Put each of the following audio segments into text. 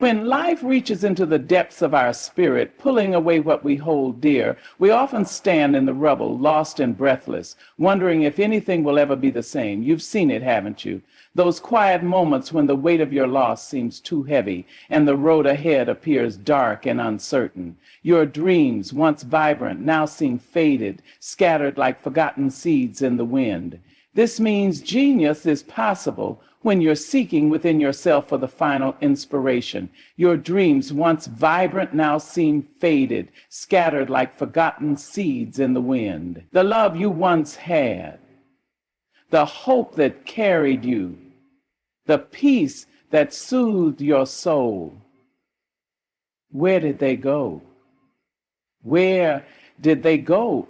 When life reaches into the depths of our spirit, pulling away what we hold dear, we often stand in the rubble, lost and breathless, wondering if anything will ever be the same. You've seen it, haven't you? Those quiet moments when the weight of your loss seems too heavy and the road ahead appears dark and uncertain. Your dreams, once vibrant, now seem faded, scattered like forgotten seeds in the wind. This means genius is possible when you're seeking within yourself for the final inspiration. Your dreams, once vibrant, now seem faded, scattered like forgotten seeds in the wind. The love you once had, the hope that carried you, the peace that soothed your soul. Where did they go? Where did they go?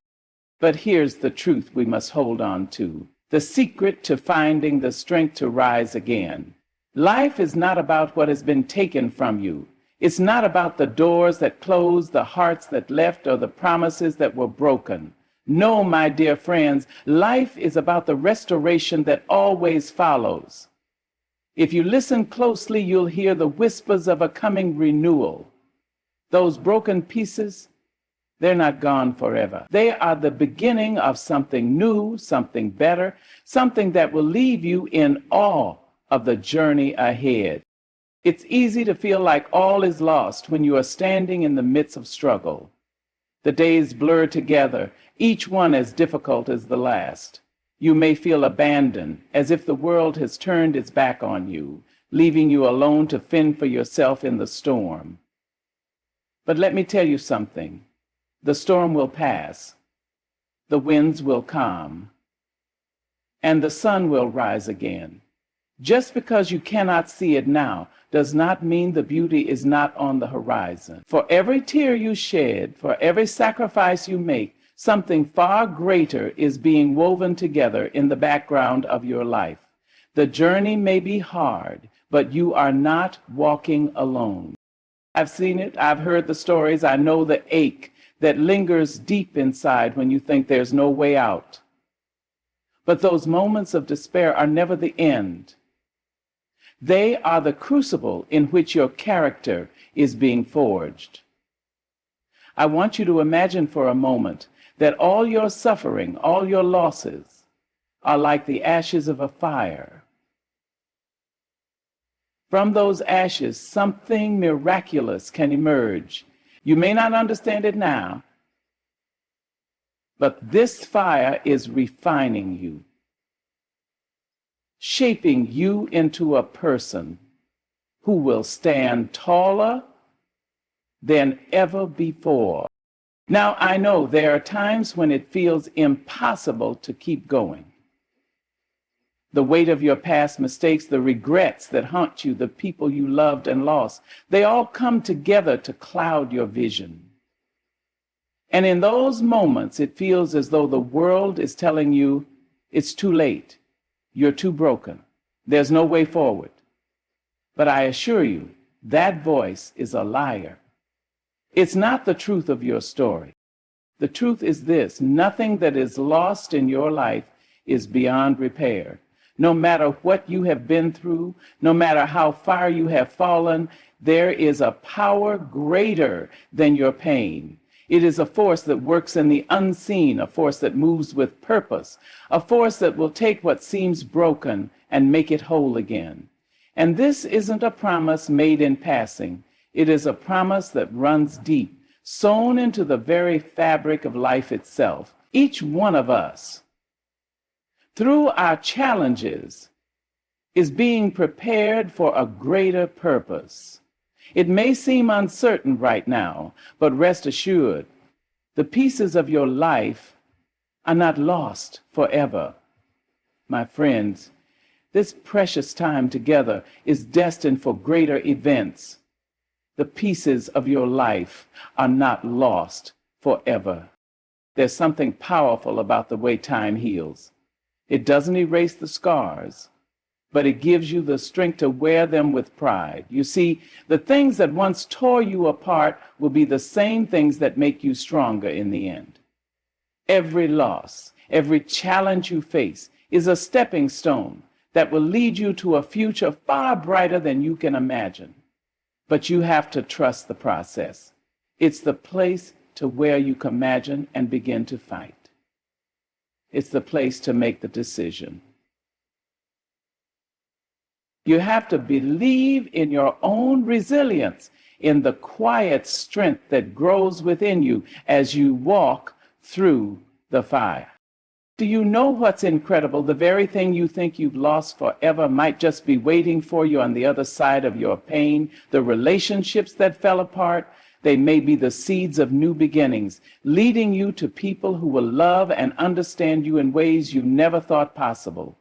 But here's the truth we must hold on to. The secret to finding the strength to rise again. Life is not about what has been taken from you. It's not about the doors that closed, the hearts that left, or the promises that were broken. No, my dear friends, life is about the restoration that always follows. If you listen closely, you'll hear the whispers of a coming renewal. Those broken pieces, they're not gone forever. They are the beginning of something new, something better, something that will leave you in awe of the journey ahead. It's easy to feel like all is lost when you are standing in the midst of struggle. The days blur together, each one as difficult as the last. You may feel abandoned, as if the world has turned its back on you, leaving you alone to fend for yourself in the storm. But let me tell you something. The storm will pass, the winds will calm, and the sun will rise again. Just because you cannot see it now does not mean the beauty is not on the horizon. For every tear you shed, for every sacrifice you make, something far greater is being woven together in the background of your life. The journey may be hard, but you are not walking alone. I've seen it, I've heard the stories, I know the ache that lingers deep inside when you think there's no way out. But those moments of despair are never the end. They are the crucible in which your character is being forged. I want you to imagine for a moment that all your suffering, all your losses are like the ashes of a fire. From those ashes, something miraculous can emerge. You may not understand it now, but this fire is refining you, shaping you into a person who will stand taller than ever before. Now, I know there are times when it feels impossible to keep going. The weight of your past mistakes, the regrets that haunt you, the people you loved and lost, they all come together to cloud your vision. And in those moments, it feels as though the world is telling you it's too late, you're too broken, there's no way forward. But I assure you, that voice is a liar. It's not the truth of your story. The truth is this: nothing that is lost in your life is beyond repair. No matter what you have been through, no matter how far you have fallen, there is a power greater than your pain. It is a force that works in the unseen, a force that moves with purpose, a force that will take what seems broken and make it whole again. And this isn't a promise made in passing. It is a promise that runs deep, sewn into the very fabric of life itself. Each one of us, through our challenges, is being prepared for a greater purpose. It may seem uncertain right now, but rest assured, the pieces of your life are not lost forever. My friends, this precious time together is destined for greater events. The pieces of your life are not lost forever. There's something powerful about the way time heals. It doesn't erase the scars, but it gives you the strength to wear them with pride. You see, the things that once tore you apart will be the same things that make you stronger in the end. Every loss, every challenge you face is a stepping stone that will lead you to a future far brighter than you can imagine. but you have to trust the process. It's the place to where you can imagine and begin to fight. It's the place to make the decision. You have to believe in your own resilience, in the quiet strength that grows within you as you walk through the fire. Do you know what's incredible? The very thing you think you've lost forever might just be waiting for you on the other side of your pain. The relationships that fell apart, they may be the seeds of new beginnings, leading you to people who will love and understand you in ways you never thought possible.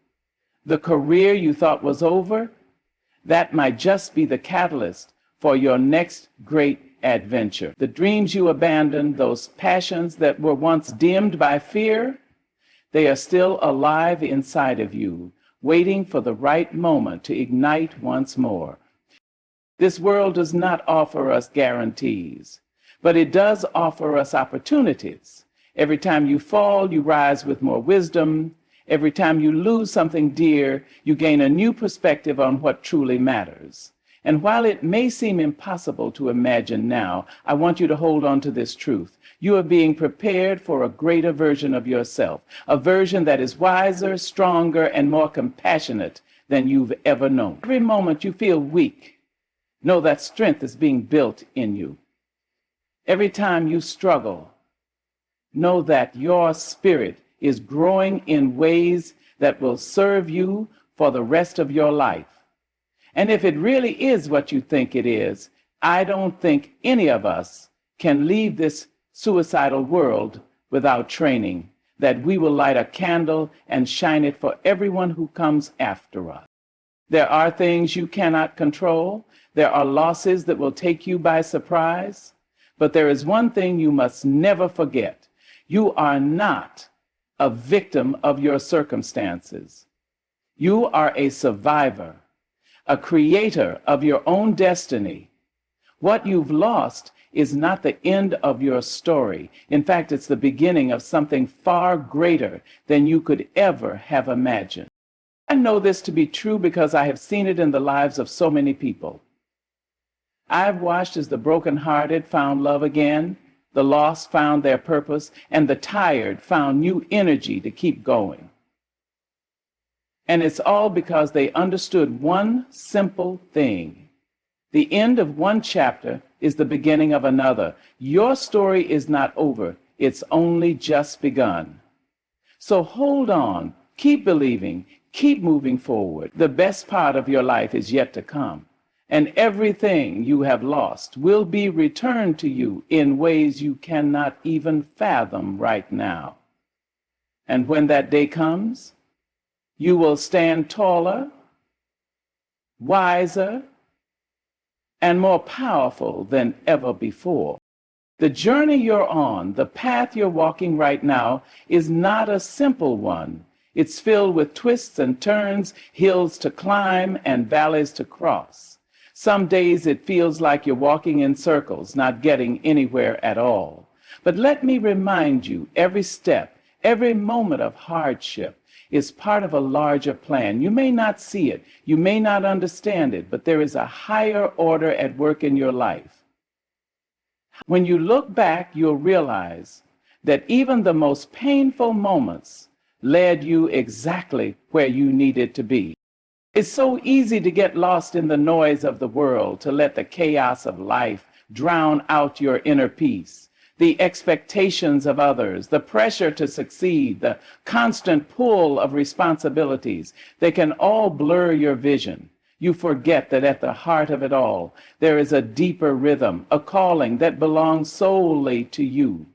The career you thought was over, that might just be the catalyst for your next great adventure. The dreams you abandoned, those passions that were once dimmed by fear, they are still alive inside of you, waiting for the right moment to ignite once more. This world does not offer us guarantees, but it does offer us opportunities. Every time you fall, you rise with more wisdom. Every time you lose something dear, you gain a new perspective on what truly matters. And while it may seem impossible to imagine now, I want you to hold on to this truth. You are being prepared for a greater version of yourself, a version that is wiser, stronger, and more compassionate than you've ever known. Every moment you feel weak, know that strength is being built in you. Every time you struggle, know that your spirit is growing in ways that will serve you for the rest of your life. And if it really is what you think it is, I don't think any of us can leave this suicidal world without training, that we will light a candle and shine it for everyone who comes after us. There are things you cannot control. There are losses that will take you by surprise. But there is one thing you must never forget. You are not a victim of your circumstances. You are a survivor, a creator of your own destiny. What you've lost is not the end of your story. In fact, it's the beginning of something far greater than you could ever have imagined. I know this to be true because I have seen it in the lives of so many people. I've watched as the brokenhearted found love again, the lost found their purpose, and the tired found new energy to keep going. And it's all because they understood one simple thing. The end of one chapter is the beginning of another. Your story is not over. It's only just begun. So hold on, keep believing, keep moving forward. The best part of your life is yet to come. And everything you have lost will be returned to you in ways you cannot even fathom right now. And when that day comes, you will stand taller, wiser, and more powerful than ever before. The journey you're on, the path you're walking right now, is not a simple one. It's filled with twists and turns, hills to climb, and valleys to cross. Some days it feels like you're walking in circles, not getting anywhere at all. But let me remind you, every step, every moment of hardship is part of a larger plan. You may not see it, you may not understand it, but there is a higher order at work in your life. When you look back, you'll realize that even the most painful moments led you exactly where you needed to be. It's so easy to get lost in the noise of the world, to let the chaos of life drown out your inner peace. The expectations of others, the pressure to succeed, the constant pull of responsibilities, they can all blur your vision. You forget that at the heart of it all, there is a deeper rhythm, a calling that belongs solely to you.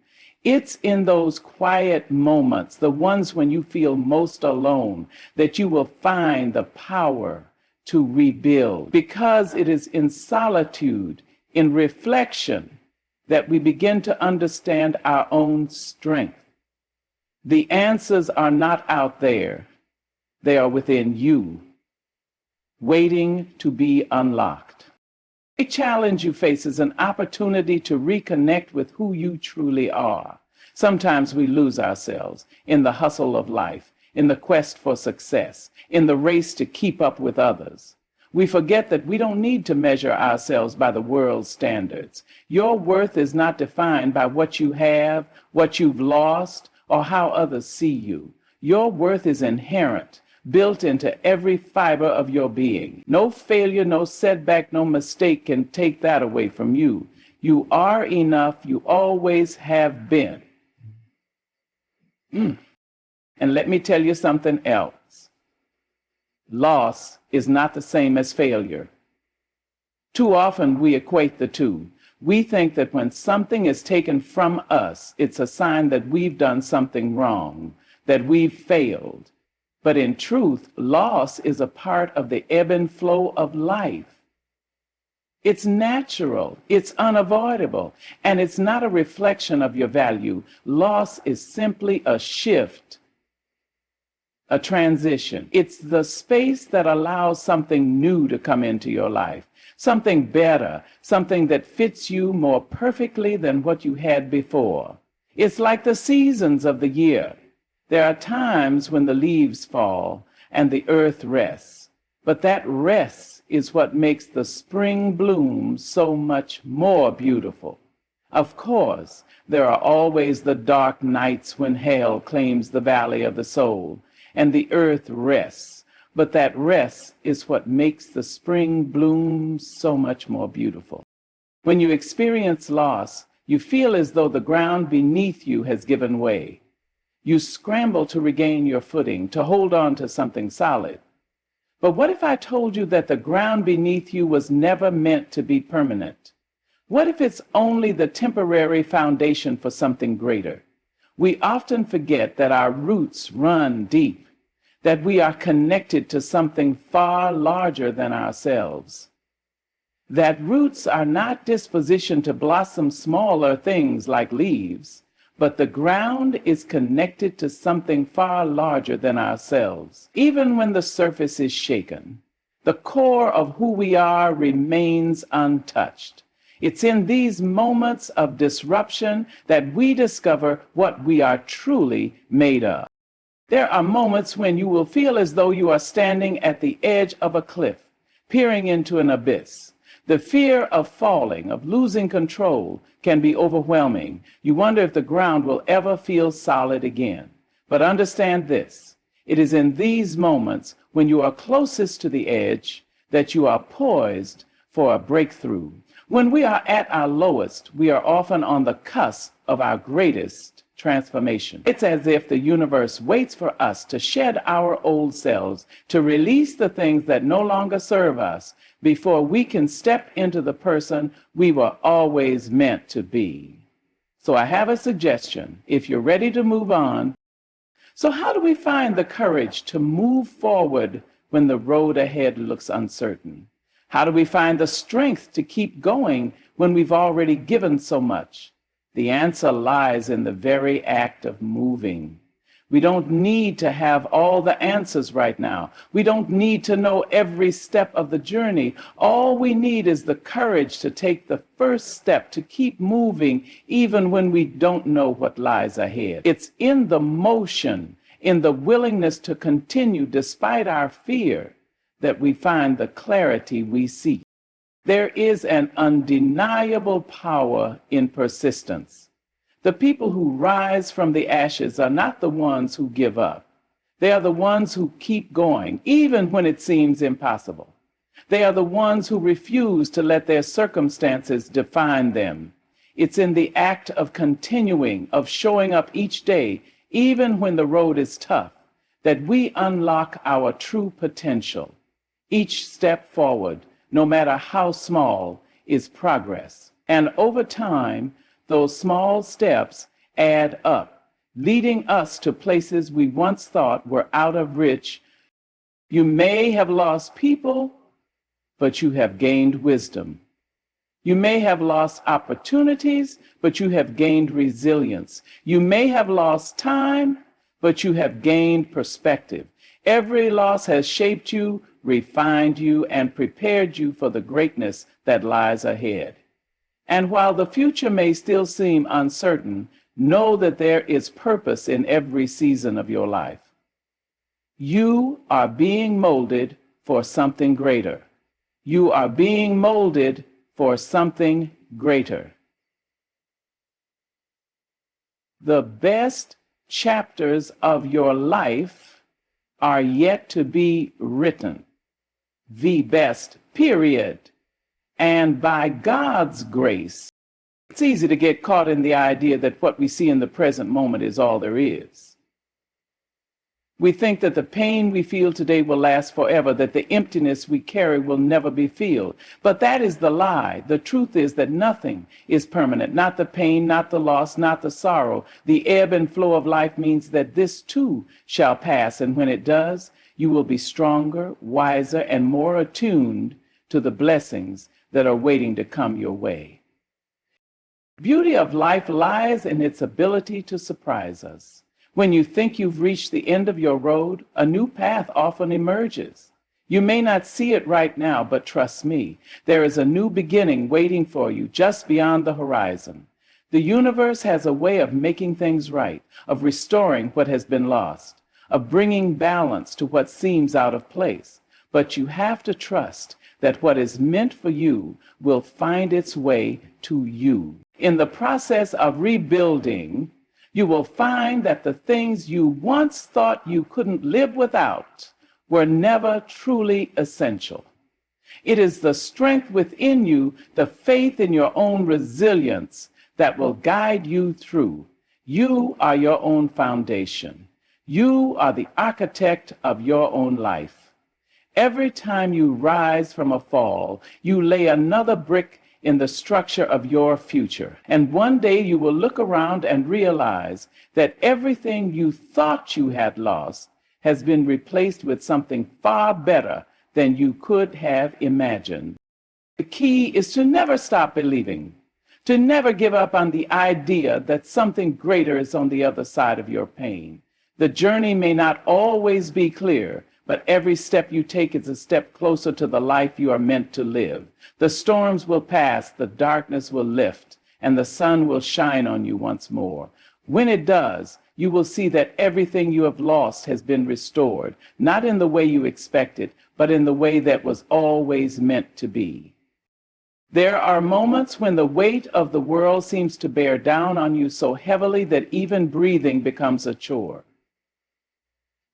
It's in those quiet moments, the ones when you feel most alone, that you will find the power to rebuild. Because it is in solitude, in reflection, that we begin to understand our own strength. The answers are not out there. They are within you, waiting to be unlocked. The challenge you face is an opportunity to reconnect with who you truly are. Sometimes we lose ourselves in the hustle of life, in the quest for success, in the race to keep up with others. We forget that we don't need to measure ourselves by the world's standards. Your worth is not defined by what you have, what you've lost, or how others see you. Your worth is inherent, built into every fiber of your being. No failure, no setback, no mistake can take that away from you. You are enough. You always have been. And let me tell you something else. Loss is not the same as failure. Too often we equate the two. We think that when something is taken from us, it's a sign that we've done something wrong, that we've failed. But in truth, loss is a part of the ebb and flow of life. It's natural, it's unavoidable, and it's not a reflection of your value. Loss is simply a shift, a transition. It's the space that allows something new to come into your life, something better, something that fits you more perfectly than what you had before. It's like the seasons of the year. There are times when the leaves fall and the earth rests, but that rest is what makes the spring bloom so much more beautiful. Of course, there are always the dark nights when hell claims the valley of the soul and the earth rests, but that rest is what makes the spring bloom so much more beautiful. When you experience loss, you feel as though the ground beneath you has given way. You scramble to regain your footing, to hold on to something solid. But what if I told you that the ground beneath you was never meant to be permanent? What if it's only the temporary foundation for something greater? We often forget that our roots run deep, that we are connected to something far larger than ourselves. That roots are not dispositioned to blossom smaller things like leaves, but the ground is connected to something far larger than ourselves. Even when the surface is shaken, the core of who we are remains untouched. It's in these moments of disruption that we discover what we are truly made of. There are moments when you will feel as though you are standing at the edge of a cliff, peering into an abyss. The fear of falling, of losing control, can be overwhelming. You wonder if the ground will ever feel solid again. But understand this: it is in these moments when you are closest to the edge that you are poised for a breakthrough. When we are at our lowest, we are often on the cusp of our greatest transformation. It's as if the universe waits for us to shed our old selves, to release the things that no longer serve us, before we can step into the person we were always meant to be. So I have a suggestion if you're ready to move on. So how do we find the courage to move forward when the road ahead looks uncertain? How do we find the strength to keep going when we've already given so much? The answer lies in the very act of moving. We don't need to have all the answers right now. We don't need to know every step of the journey. All we need is the courage to take the first step, to keep moving even when we don't know what lies ahead. It's in the motion, in the willingness to continue despite our fear, that we find the clarity we seek. There is an undeniable power in persistence. The people who rise from the ashes are not the ones who give up. They are the ones who keep going, even when it seems impossible. They are the ones who refuse to let their circumstances define them. It's in the act of continuing, of showing up each day, even when the road is tough, that we unlock our true potential. Each step forward, no matter how small, is progress. And over time, those small steps add up, leading us to places we once thought were out of reach. You may have lost people, but you have gained wisdom. You may have lost opportunities, but you have gained resilience. You may have lost time, but you have gained perspective. Every loss has shaped you, refined you, and prepared you for the greatness that lies ahead. And while the future may still seem uncertain, know that there is purpose in every season of your life. You are being molded for something greater. You are being molded for something greater. The best chapters of your life are yet to be written. The best, period. And by God's grace, it's easy to get caught in the idea that what we see in the present moment is all there is. We think that the pain we feel today will last forever, that the emptiness we carry will never be filled. But that is the lie. The truth is that nothing is permanent, not the pain, not the loss, not the sorrow. The ebb and flow of life means that this too shall pass, and when it does, you will be stronger, wiser, and more attuned to the blessings that are waiting to come your way. Beauty of life lies in its ability to surprise us. When you think you've reached the end of your road, a new path often emerges. You may not see it right now, but trust me, there is a new beginning waiting for you just beyond the horizon. The universe has a way of making things right, of restoring what has been lost, of bringing balance to what seems out of place. But you have to trust that what is meant for you will find its way to you. In the process of rebuilding, you will find that the things you once thought you couldn't live without were never truly essential. It is the strength within you, the faith in your own resilience, that will guide you through. You are your own foundation. You are the architect of your own life. Every time you rise from a fall, you lay another brick in the structure of your future. And one day you will look around and realize that everything you thought you had lost has been replaced with something far better than you could have imagined. The key is to never stop believing, to never give up on the idea that something greater is on the other side of your pain. The journey may not always be clear, but every step you take is a step closer to the life you are meant to live. The storms will pass, the darkness will lift, and the sun will shine on you once more. When it does, you will see that everything you have lost has been restored, not in the way you expected, but in the way that was always meant to be. There are moments when the weight of the world seems to bear down on you so heavily that even breathing becomes a chore.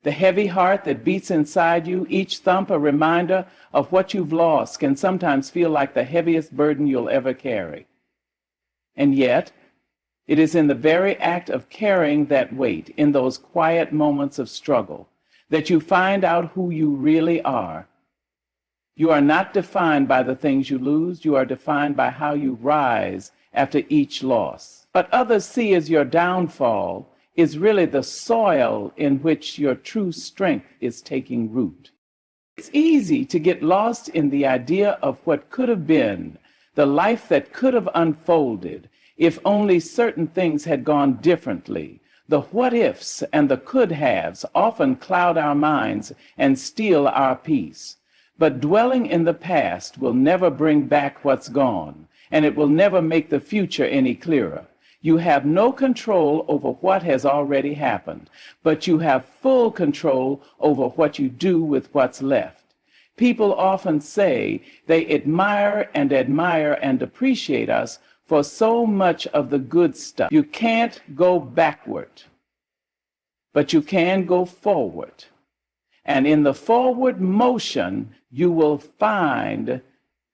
The heavy heart that beats inside you, each thump a reminder of what you've lost, can sometimes feel like the heaviest burden you'll ever carry. And yet, it is in the very act of carrying that weight, in those quiet moments of struggle, that you find out who you really are. You are not defined by the things you lose. You are defined by how you rise after each loss. What others see as your downfall is really the soil in which your true strength is taking root. It's easy to get lost in the idea of what could have been, the life that could have unfolded if only certain things had gone differently. The what ifs and the could haves often cloud our minds and steal our peace. But dwelling in the past will never bring back what's gone, and it will never make the future any clearer. You have no control over what has already happened, but you have full control over what you do with what's left. People often say they admire and appreciate us for so much of the good stuff. You can't go backward, but you can go forward. And in the forward motion, you will find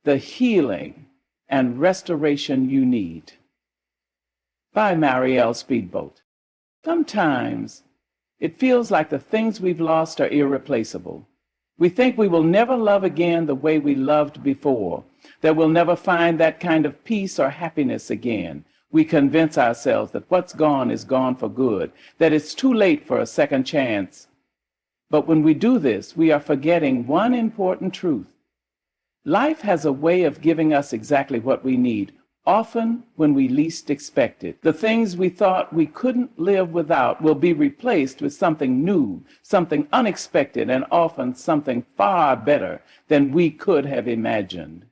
the healing and restoration you need. By Marielle Speedboat. Sometimes it feels like the things we've lost are irreplaceable. We think we will never love again the way we loved before, that we'll never find that kind of peace or happiness again. We convince ourselves that what's gone is gone for good, that it's too late for a second chance. But when we do this, we are forgetting one important truth. Life has a way of giving us exactly what we need, often when we least expect it. The things we thought we couldn't live without will be replaced with something new, something unexpected, and often something far better than we could have imagined.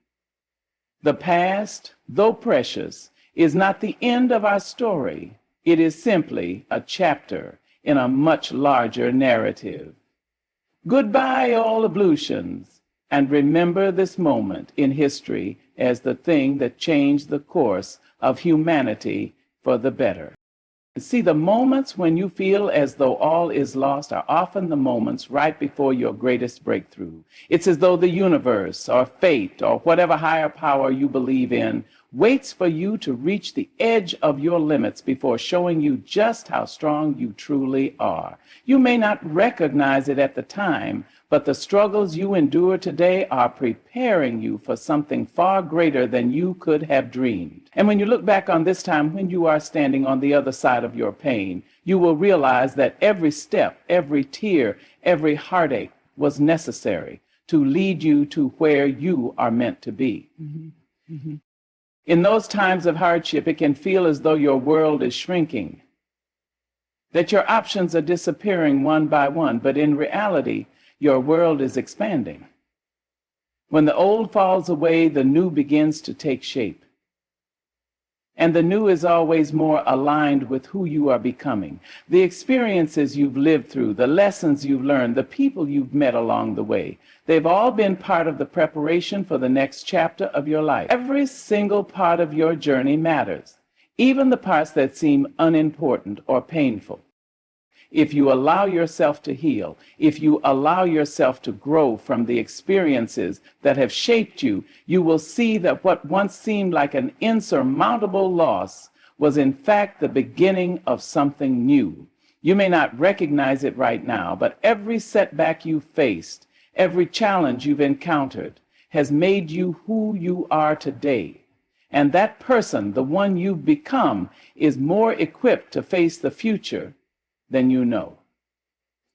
The past, though precious, is not the end of our story. It is simply a chapter in a much larger narrative. Goodbye, all ablutions. And remember this moment in history as the thing that changed the course of humanity for the better. See, the moments when you feel as though all is lost are often the moments right before your greatest breakthrough. It's as though the universe or fate or whatever higher power you believe in waits for you to reach the edge of your limits before showing you just how strong you truly are. You may not recognize it at the time, but the struggles you endure today are preparing you for something far greater than you could have dreamed. And when you look back on this time when you are standing on the other side of your pain, you will realize that every step, every tear, every heartache was necessary to lead you to where you are meant to be. In those times of hardship, it can feel as though your world is shrinking, that your options are disappearing one by one, but in reality, your world is expanding. When the old falls away, the new begins to take shape. And the new is always more aligned with who you are becoming. The experiences you've lived through, the lessons you've learned, the people you've met along the way, they've all been part of the preparation for the next chapter of your life. Every single part of your journey matters, even the parts that seem unimportant or painful. If you allow yourself to heal, if you allow yourself to grow from the experiences that have shaped you, you will see that what once seemed like an insurmountable loss was in fact the beginning of something new. You may not recognize it right now, but every setback you faced, every challenge you've encountered has made you who you are today. And that person, the one you've become, is more equipped to face the future than you know.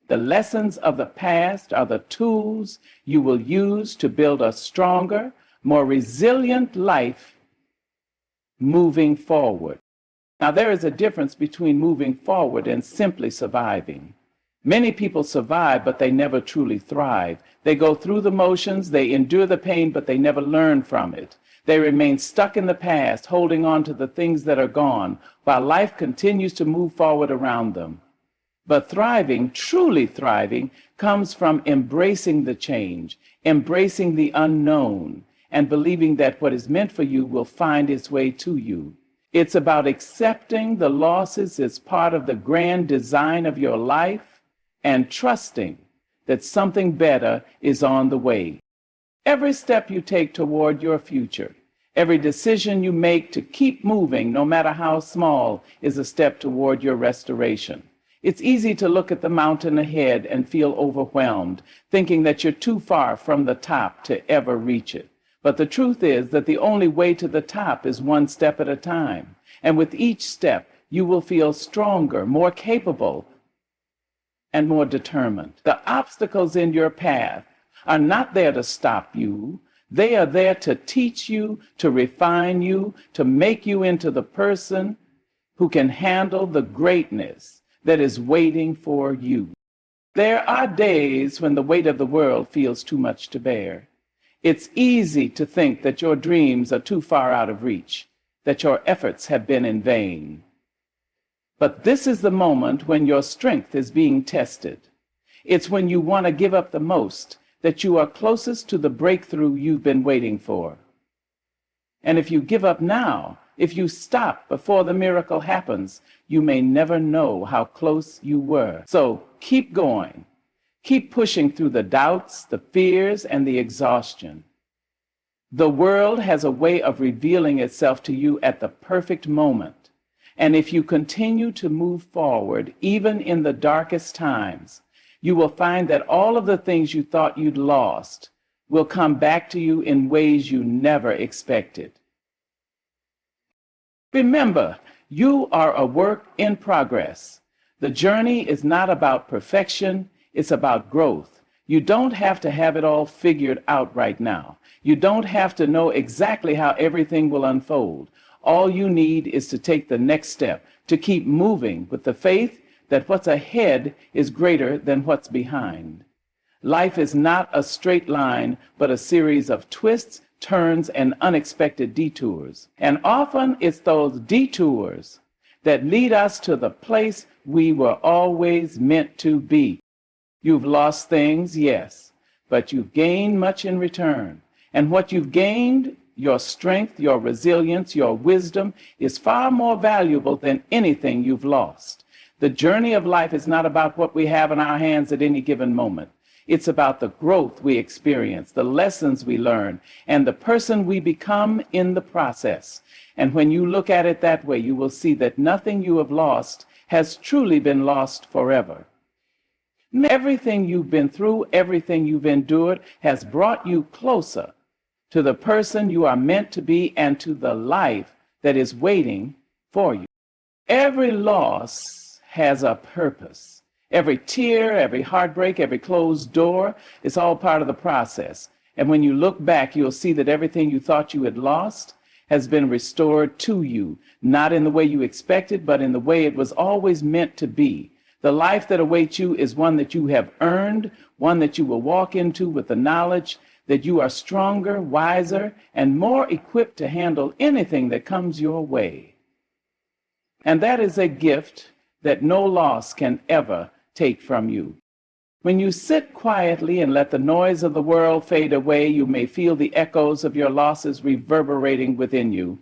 The lessons of the past are the tools you will use to build a stronger, more resilient life moving forward. Now, there is a difference between moving forward and simply surviving. Many people survive, but they never truly thrive. They go through the motions, they endure the pain, but they never learn from it. They remain stuck in the past, holding on to the things that are gone, while life continues to move forward around them. But thriving, truly thriving, comes from embracing the change, embracing the unknown, and believing that what is meant for you will find its way to you. It's about accepting the losses as part of the grand design of your life and trusting that something better is on the way. Every step you take toward your future, every decision you make to keep moving, no matter how small, is a step toward your restoration. It's easy to look at the mountain ahead and feel overwhelmed, thinking that you're too far from the top to ever reach it. But the truth is that the only way to the top is one step at a time. And with each step, you will feel stronger, more capable, and more determined. The obstacles in your path are not there to stop you. They are there to teach you, to refine you, to make you into the person who can handle the greatness that is waiting for you. There are days when the weight of the world feels too much to bear. It's easy to think that your dreams are too far out of reach, that your efforts have been in vain. But this is the moment when your strength is being tested. It's when you want to give up the most that you are closest to the breakthrough you've been waiting for. And if you give up now, if you stop before the miracle happens, you may never know how close you were. So keep going. Keep pushing through the doubts, the fears, and the exhaustion. The world has a way of revealing itself to you at the perfect moment. And if you continue to move forward, even in the darkest times, you will find that all of the things you thought you'd lost will come back to you in ways you never expected. Remember, you are a work in progress. The journey is not about perfection, it's about growth. You don't have to have it all figured out right now. You don't have to know exactly how everything will unfold. All you need is to take the next step, to keep moving with the faith that what's ahead is greater than what's behind. Life is not a straight line, but a series of twists, turns, and unexpected detours. And often it's those detours that lead us to the place we were always meant to be. You've lost things, yes, but you've gained much in return. And what you've gained, your strength, your resilience, your wisdom, is far more valuable than anything you've lost. The journey of life is not about what we have in our hands at any given moment. It's about the growth we experience, the lessons we learn, and the person we become in the process. And when you look at it that way, you will see that nothing you have lost has truly been lost forever. Everything you've been through, everything you've endured has brought you closer to the person you are meant to be and to the life that is waiting for you. Every loss has a purpose. Every tear, every heartbreak, every closed door is all part of the process. And when you look back, you'll see that everything you thought you had lost has been restored to you, not in the way you expected, but in the way it was always meant to be. The life that awaits you is one that you have earned, one that you will walk into with the knowledge that you are stronger, wiser, and more equipped to handle anything that comes your way. And that is a gift that no loss can ever take from you. When you sit quietly and let the noise of the world fade away, you may feel the echoes of your losses reverberating within you.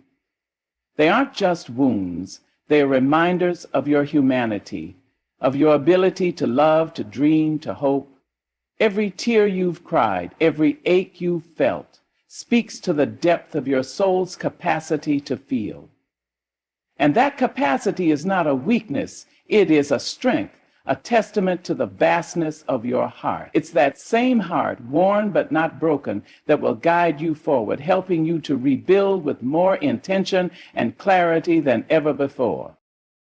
They aren't just wounds, they are reminders of your humanity, of your ability to love, to dream, to hope. Every tear you've cried, every ache you've felt, speaks to the depth of your soul's capacity to feel. And that capacity is not a weakness, it is a strength, a testament to the vastness of your heart. It's that same heart, worn but not broken, that will guide you forward, helping you to rebuild with more intention and clarity than ever before.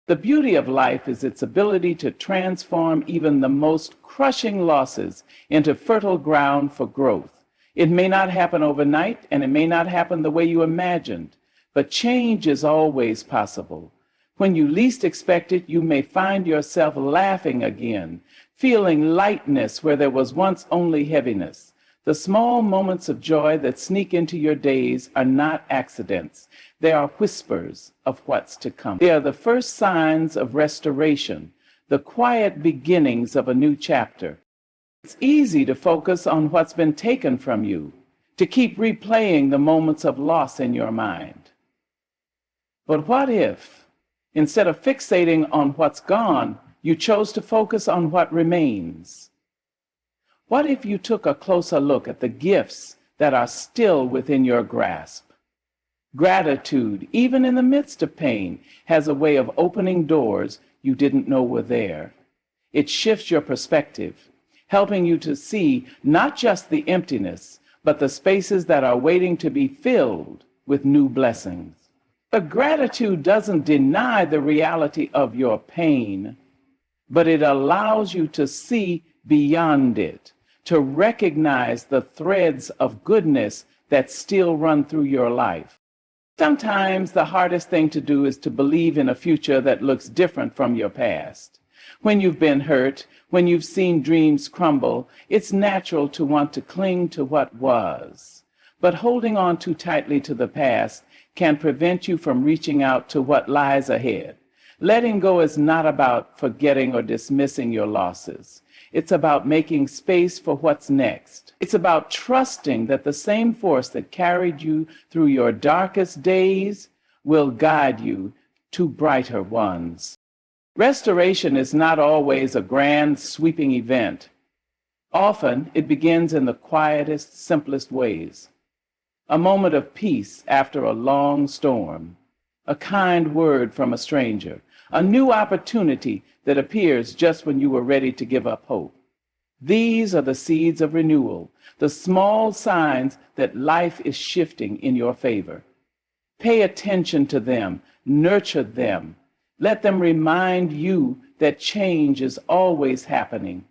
The beauty of life is its ability to transform even the most crushing losses into fertile ground for growth. It may not happen overnight, and it may not happen the way you imagined, but change is always possible. When you least expect it, you may find yourself laughing again, feeling lightness where there was once only heaviness. The small moments of joy that sneak into your days are not accidents. They are whispers of what's to come. They are the first signs of restoration, the quiet beginnings of a new chapter. It's easy to focus on what's been taken from you, to keep replaying the moments of loss in your mind. But what if, instead of fixating on what's gone, you chose to focus on what remains? What if you took a closer look at the gifts that are still within your grasp? Gratitude, even in the midst of pain, has a way of opening doors you didn't know were there. It shifts your perspective, helping you to see not just the emptiness, but the spaces that are waiting to be filled with new blessings. But gratitude doesn't deny the reality of your pain, but it allows you to see beyond it, to recognize the threads of goodness that still run through your life. Sometimes the hardest thing to do is to believe in a future that looks different from your past. When you've been hurt, when you've seen dreams crumble, it's natural to want to cling to what was. But holding on too tightly to the past can prevent you from reaching out to what lies ahead. Letting go is not about forgetting or dismissing your losses. It's about making space for what's next. It's about trusting that the same force that carried you through your darkest days will guide you to brighter ones. Restoration is not always a grand, sweeping event. Often, it begins in the quietest, simplest ways. A moment of peace after a long storm, a kind word from a stranger, a new opportunity that appears just when you were ready to give up hope. These are the seeds of renewal, the small signs that life is shifting in your favor. Pay attention to them, nurture them. Let them remind you that change is always happening,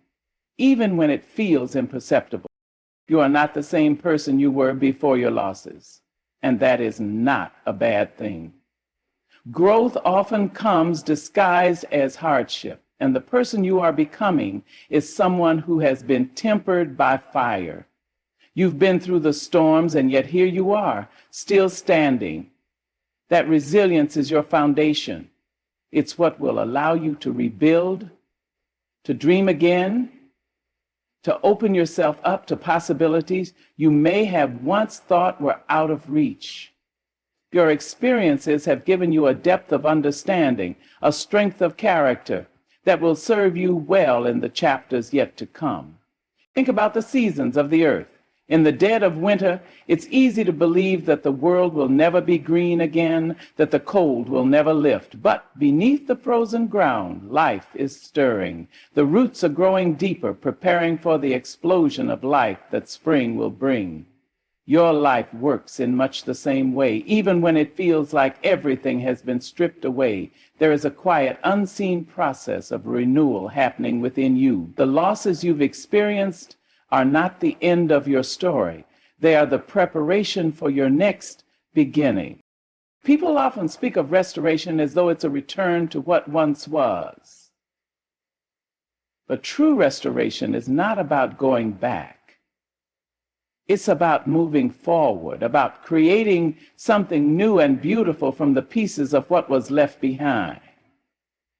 even when it feels imperceptible. You are not the same person you were before your losses, and that is not a bad thing. Growth often comes disguised as hardship, and the person you are becoming is someone who has been tempered by fire. You've been through the storms, and yet here you are, still standing. That resilience is your foundation. It's what will allow you to rebuild, to dream again, to open yourself up to possibilities you may have once thought were out of reach. Your experiences have given you a depth of understanding, a strength of character that will serve you well in the chapters yet to come. Think about the seasons of the earth. In the dead of winter, it's easy to believe that the world will never be green again, that the cold will never lift. But beneath the frozen ground, life is stirring. The roots are growing deeper, preparing for the explosion of life that spring will bring. Your life works in much the same way. Even when it feels like everything has been stripped away, there is a quiet, unseen process of renewal happening within you. The losses you've experienced are not the end of your story. They are the preparation for your next beginning. People often speak of restoration as though it's a return to what once was. But true restoration is not about going back. It's about moving forward, about creating something new and beautiful from the pieces of what was left behind.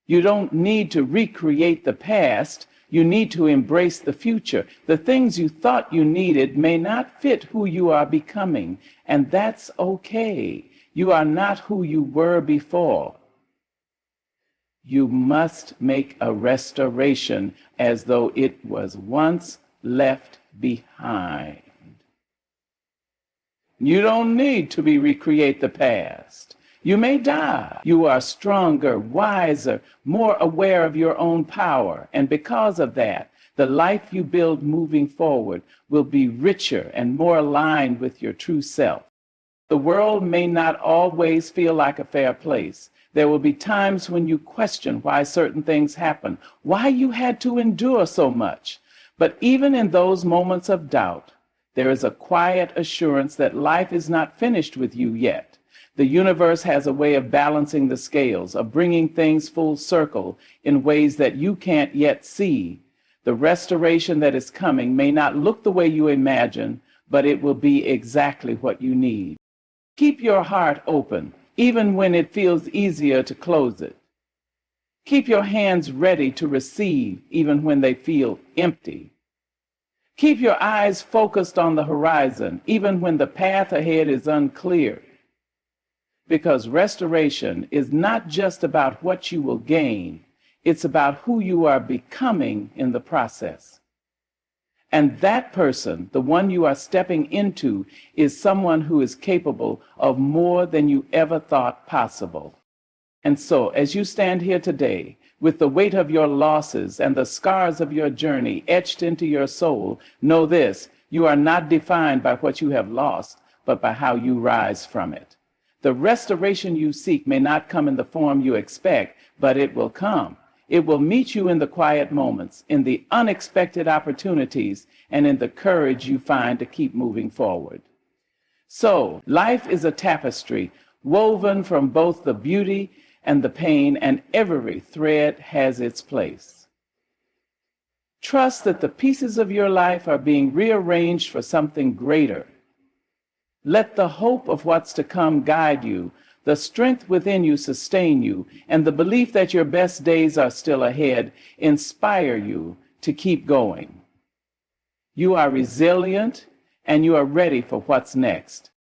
You don't need to recreate the past. You need to embrace the future. The things you thought you needed may not fit who you are becoming, and that's okay. You are not who you were before. You must make a restoration as though it was once left behind. You don't need to recreate the past. You may die. You are stronger, wiser, more aware of your own power. And because of that, the life you build moving forward will be richer and more aligned with your true self. The world may not always feel like a fair place. There will be times when you question why certain things happen, why you had to endure so much. But even in those moments of doubt, there is a quiet assurance that life is not finished with you yet. The universe has a way of balancing the scales, of bringing things full circle in ways that you can't yet see. The restoration that is coming may not look the way you imagine, but it will be exactly what you need. Keep your heart open, even when it feels easier to close it. Keep your hands ready to receive, even when they feel empty. Keep your eyes focused on the horizon, even when the path ahead is unclear. Because restoration is not just about what you will gain, it's about who you are becoming in the process. And that person, the one you are stepping into, is someone who is capable of more than you ever thought possible. And so, as you stand here today, with the weight of your losses and the scars of your journey etched into your soul, know this: you are not defined by what you have lost, but by how you rise from it. The restoration you seek may not come in the form you expect, but it will come. It will meet you in the quiet moments, in the unexpected opportunities, and in the courage you find to keep moving forward. So, life is a tapestry woven from both the beauty and the pain, and every thread has its place. Trust that the pieces of your life are being rearranged for something greater. Let the hope of what's to come guide you, the strength within you sustain you, and the belief that your best days are still ahead inspire you to keep going. You are resilient, and you are ready for what's next.